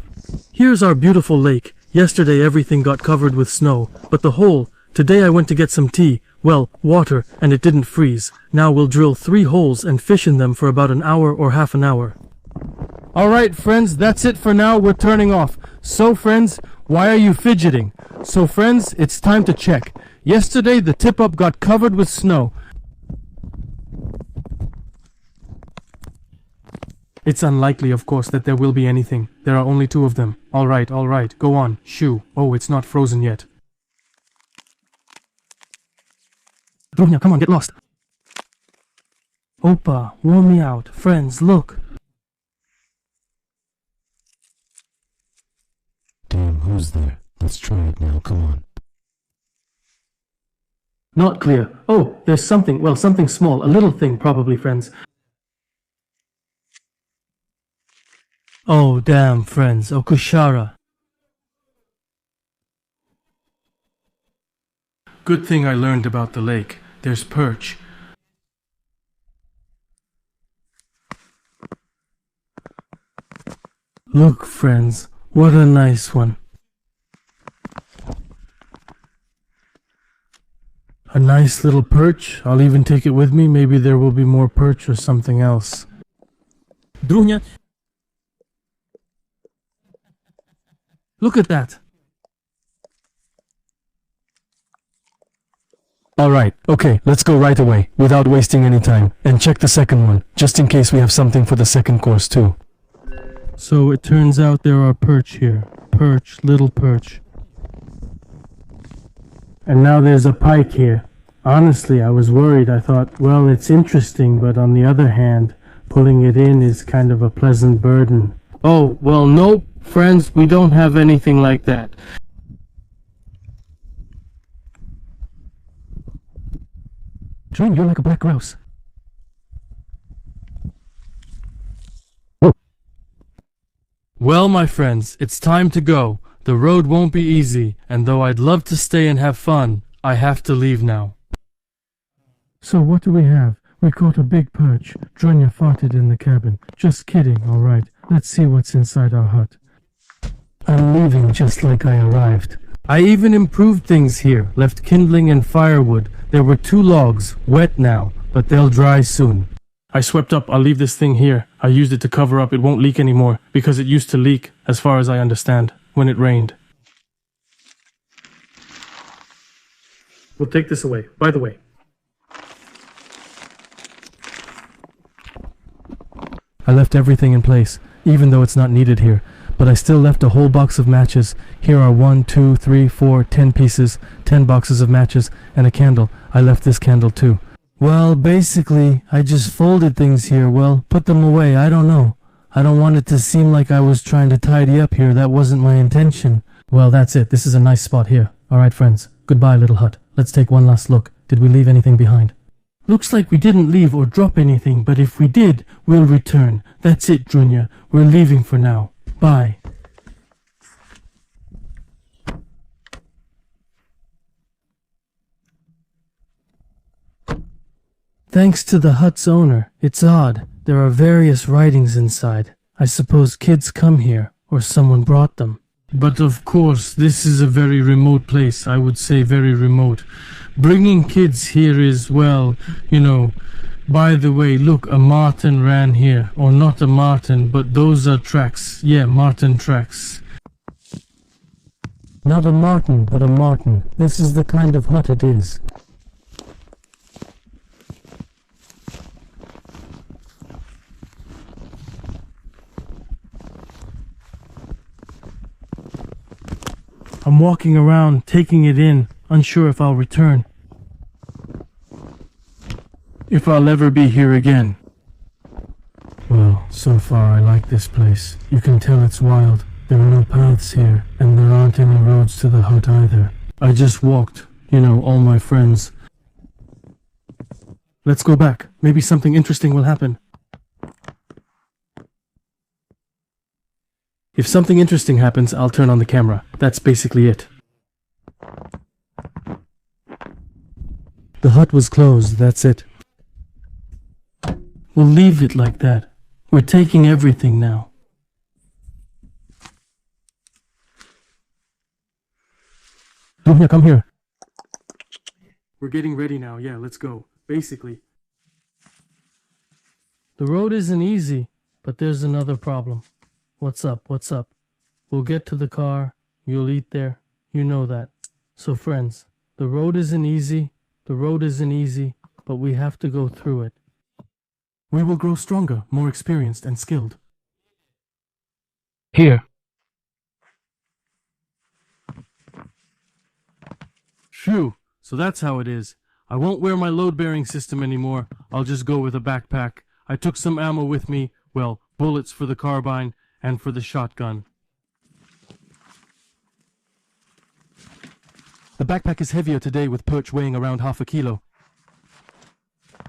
Here's our beautiful lake. Yesterday everything got covered with snow, but the hole... Today I went to get some tea, well, water, and it didn't freeze. Now we'll drill 3 holes and fish in them for about an hour or half an hour. Alright friends, that's it for now, we're turning off. So friends, why are you fidgeting? So friends, it's time to check. Yesterday the tip-up got covered with snow. It's unlikely, of course, that there will be anything. There are only 2 of them. Alright, go on. Shoo. Oh, it's not frozen yet. Drunya, come on, get lost. Opa, warm me out. Friends, look. Damn, who's there? Let's try it now, come on. Not clear. Oh, there's something. Well, something small. A little thing, probably, friends. Oh, damn, friends. Okushara. Good thing I learned about the lake. There's perch. Look, friends. What a nice one. A nice little perch. I'll even take it with me. Maybe there will be more perch or something else. Drunya. Look at that. Alright, okay, let's go right away, without wasting any time, and check the second one, just in case we have something for the second course too. So it turns out there are perch here. Perch, little perch. And now there's a pike here. Honestly, I was worried. I thought, well, it's interesting, but on the other hand, pulling it in is kind of a pleasant burden. Oh, well, nope, friends, we don't have anything like that. Dream, you're like a black grouse. Well, my friends, it's time to go. The road won't be easy, and though I'd love to stay and have fun, I have to leave now. So what do we have? We caught a big perch. Dronya farted in the cabin. Just kidding, alright. Let's see what's inside our hut. I'm leaving just like I arrived. I even improved things here. Left kindling and firewood. There were 2 logs, wet now, but they'll dry soon. I swept up. I'll leave this thing here. I used it to cover up. It won't leak anymore, because it used to leak, as far as I understand, when it rained. We'll take this away. By the way, I left everything in place, even though it's not needed here. But I still left a whole box of matches. Here are 1, 2, 3, 4, 10 pieces, 10 boxes of matches, and a candle. I left this candle too. well, basically, I just folded things here. Well, put them away. I don't know. I don't want it to seem like I was trying to tidy up here. That wasn't my intention. Well, that's it. This is a nice spot here. Alright, friends. Goodbye, little hut. Let's take one last look. Did we leave anything behind? Looks like we didn't leave or drop anything, but if we did, we'll return. That's it, Drunya. We're leaving for now. Bye. Thanks to the hut's owner. It's odd. There are various writings inside. I suppose kids come here, or someone brought them. But of course, this is a very remote place. I would say very remote. Bringing kids here is, well, you know. By the way, look, a marten ran here. Or not a marten, but those are tracks. Yeah, marten tracks. Not a marten, but a marten. This is the kind of hut it is. I'm walking around, taking it in, unsure if I'll return. If I'll ever be here again. Well, so far I like this place. You can tell it's wild. There are no paths here, and there aren't any roads to the hut either. I just walked, you know, all my friends. Let's go back. Maybe something interesting will happen. If something interesting happens, I'll turn on the camera. That's basically it. The hut was closed, that's it. We'll leave it like that. We're taking everything now. Lumia, come here. We're getting ready now. Yeah, let's go. Basically. The road isn't easy, but there's another problem. What's up? What's up? We'll get to the car. You'll eat there. You know that. So friends, the road isn't easy. The road isn't easy, but we have to go through it. We will grow stronger, more experienced and skilled. Here. Phew. So that's how it is. I won't wear my load-bearing system anymore. I'll just go with a backpack. I took some ammo with me, well, bullets for the carbine and for the shotgun. The backpack is heavier today with perch weighing around half a kilo.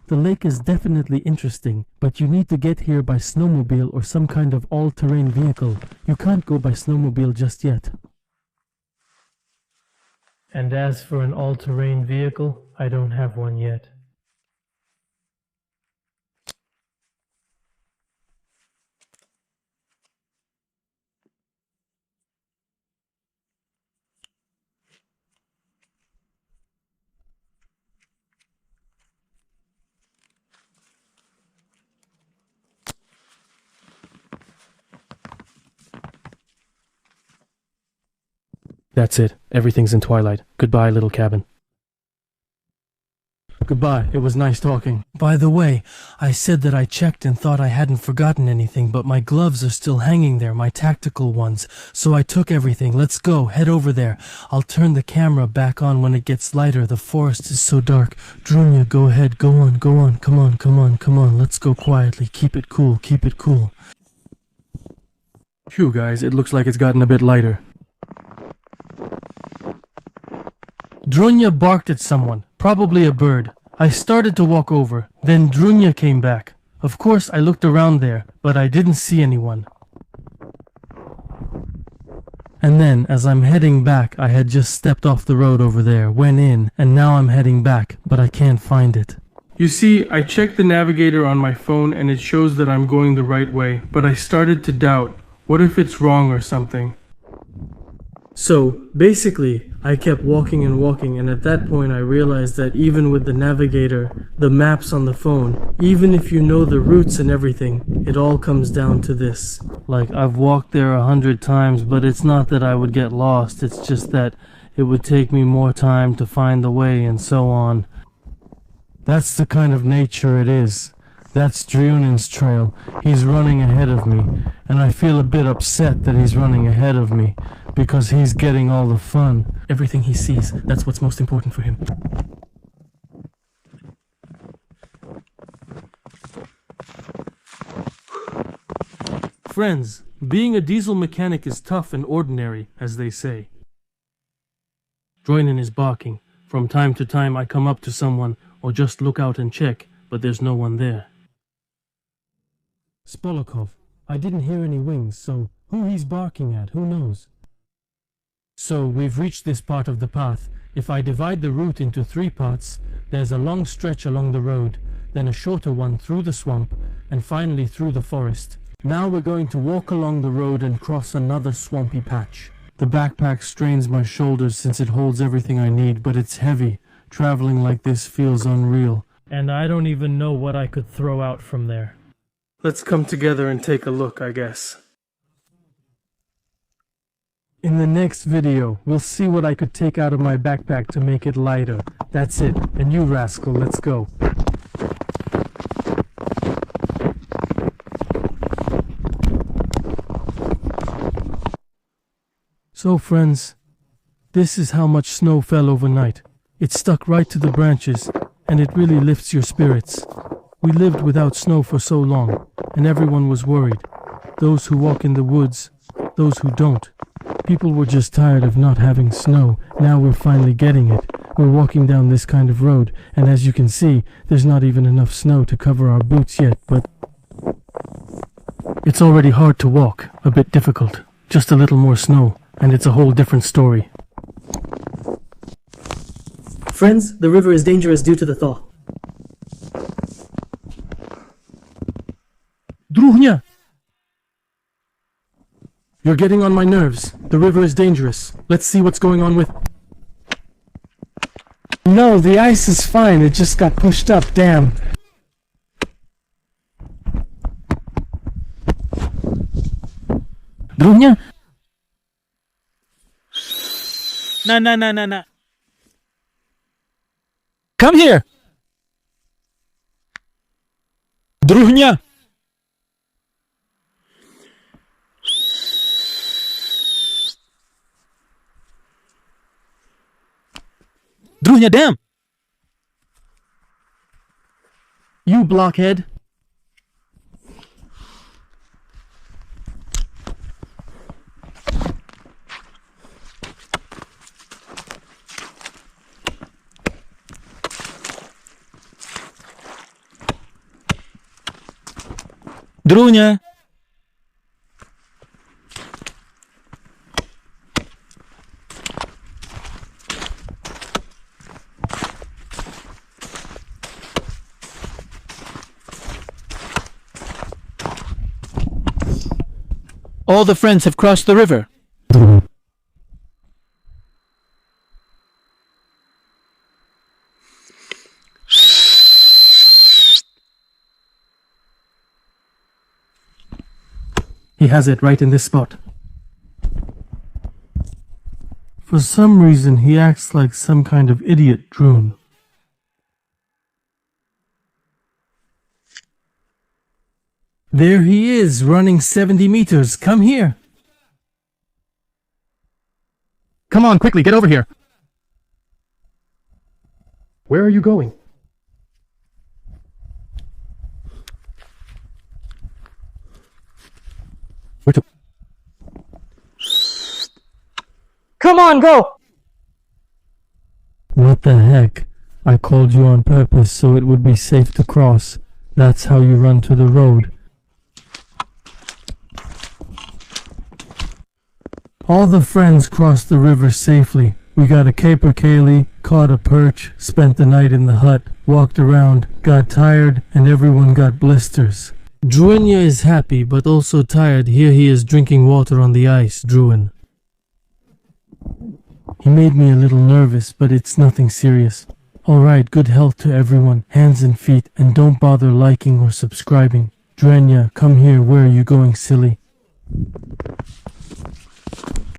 The lake is definitely interesting, but you need to get here by snowmobile or some kind of all-terrain vehicle. You can't go by snowmobile just yet. And as for an all-terrain vehicle, I don't have one yet. That's it. Everything's in twilight. Goodbye, little cabin. Goodbye. It was nice talking. By the way, I said that I checked and thought I hadn't forgotten anything, but my gloves are still hanging there, my tactical ones. So I took everything. Let's go. Head over there. I'll turn the camera back on when it gets lighter. The forest is so dark. Drunya, go ahead. Go on, go on. Come on, come on, come on. Let's go quietly. Keep it cool. Keep it cool. Phew, guys, it looks like it's gotten a bit lighter. Drunya barked at someone, probably a bird. I started to walk over, then Drunya came back. Of course, I looked around there, but I didn't see anyone. And then, as I'm heading back, I had just stepped off the road over there, went in, and now I'm heading back, but I can't find it. You see, I checked the navigator on my phone and it shows that I'm going the right way, but I started to doubt. What if it's wrong or something? So, basically, I kept walking and walking, and at that point I realized that even with the navigator, the maps on the phone, even if you know the routes and everything, it all comes down to this. Like, I've walked there 100 times, but it's not that I would get lost, it's just that it would take me more time to find the way and so on. That's the kind of nature it is. That's Driunin's trail. He's running ahead of me, and I feel a bit upset that he's running ahead of me, because he's getting all the fun. Everything he sees, that's what's most important for him. Friends, being a diesel mechanic is tough and ordinary, as they say. Droinin is barking. From time to time I come up to someone, or just look out and check, but there's no one there. Spolokov, I didn't hear any wings, so who he's barking at, who knows? So we've reached this part of the path. If I divide the route into 3 parts, there's a long stretch along the road, then a shorter one through the swamp, and finally through the forest. Now we're going to walk along the road and cross another swampy patch. The backpack strains my shoulders since it holds everything I need, but it's heavy. Traveling like this feels unreal. And I don't even know what I could throw out from there. Let's come together and take a look, I guess. In the next video, we'll see what I could take out of my backpack to make it lighter. That's it. And you rascal, let's go. So friends, this is how much snow fell overnight. It stuck right to the branches, and it really lifts your spirits. We lived without snow for so long, and everyone was worried. Those who walk in the woods, those who don't. People were just tired of not having snow. Now we're finally getting it. We're walking down this kind of road, and as you can see, there's not even enough snow to cover our boots yet, but it's already hard to walk, a bit difficult. Just a little more snow, and it's a whole different story. Friends, the river is dangerous due to the thaw. Druhnya! You're getting on my nerves. The river is dangerous. Let's see what's going on with... No, the ice is fine. It just got pushed up. Damn. Druhnya? No. Come here! Druhnya! Druhnya, damn! You blockhead! Drunia! All the friends have crossed the river. He has it right in this spot. For some reason, he acts like some kind of idiot, Droon. There he is, running 70 meters. Come here. Come on, quickly, get over here. Where are you going? Where to? Come on, go! What the heck? I called you on purpose so it would be safe to cross. That's how you run to the road. All the friends crossed the river safely. We got a capercaillie, caught a perch, spent the night in the hut, walked around, got tired, and everyone got blisters. Druinya is happy, but also tired. Here he is drinking water on the ice, Druin. He made me a little nervous, but it's nothing serious. Alright, good health to everyone, hands and feet, and don't bother liking or subscribing. Druinya, come here, where are you going, silly?